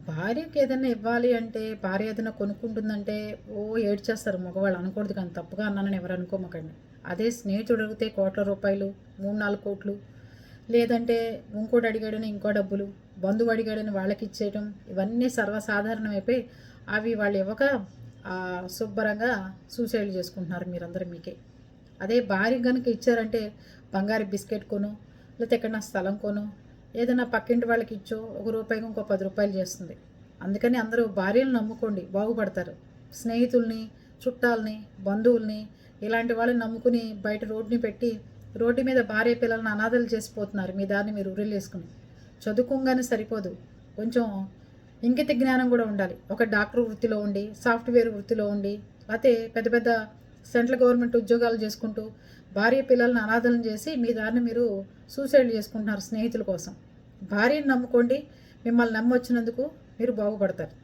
భార్యకి ఏదైనా ఇవ్వాలి అంటే, భార్య ఏదైనా కొనుక్కుంటుందంటే, ఏడ్చేస్తారు మగవాళ్ళు. అనకూడదు కానీ తప్పుగా అన్నానని ఎవరు అనుకోమాకండి. అదే స్నేహితుడు అడిగితే కోట్ల రూపాయలు, 3, 4 కోట్లు, లేదంటే ఇంకోడు అడిగాడని ఇంకో డబ్బులు, బంధువు అడిగాడని వాళ్ళకిచ్చేయటం, ఇవన్నీ సర్వసాధారణమైపోయి అవి వాళ్ళు ఇవ్వక శుభ్రంగా సూసైడ్‌లు చేసుకుంటున్నారు మీరందరూ మీకే. అదే భార్యకి గనుక ఇచ్చారంటే బంగారు బిస్కెట్ కొనో, లేతే ఎక్కడన్నా స్థలం కొనో, ఏదైనా పక్కింటి వాళ్ళకి ఇచ్చో ఒక రూపాయికి ఇంకో 10 రూపాయలు చేస్తుంది. అందుకని అందరూ భార్యలను నమ్ముకోండి, బాగుపడతారు. స్నేహితుల్ని, చుట్టాలని, బంధువుల్ని ఇలాంటి వాళ్ళని నమ్ముకుని బయట రోడ్డుని పెట్టి రోడ్డు మీద భార్య పిల్లల్ని అనాథలు చేసిపోతున్నారు మీ దారిని మీరు ఉర్రెలేసుకుని. చదువుకోగానే సరిపోదు, కొంచెం ఇంకిత జ్ఞానం కూడా ఉండాలి. ఒక డాక్టర్ వృత్తిలో ఉండి, సాఫ్ట్వేర్ వృత్తిలో ఉండి, లేకపోతే పెద్ద పెద్ద సెంట్రల్ గవర్నమెంట్ ఉద్యోగాలు చేసుకుంటూ భార్య పిల్లల్ని అనాథలను చేసి మీ దారిని మీరు సూసైడ్ చేసుకుంటున్నారు స్నేహితుల కోసం. భార్యను నమ్ముకోండి, మిమ్మల్ని నమ్మొచ్చినందుకు మీరు బాగుపడతారు.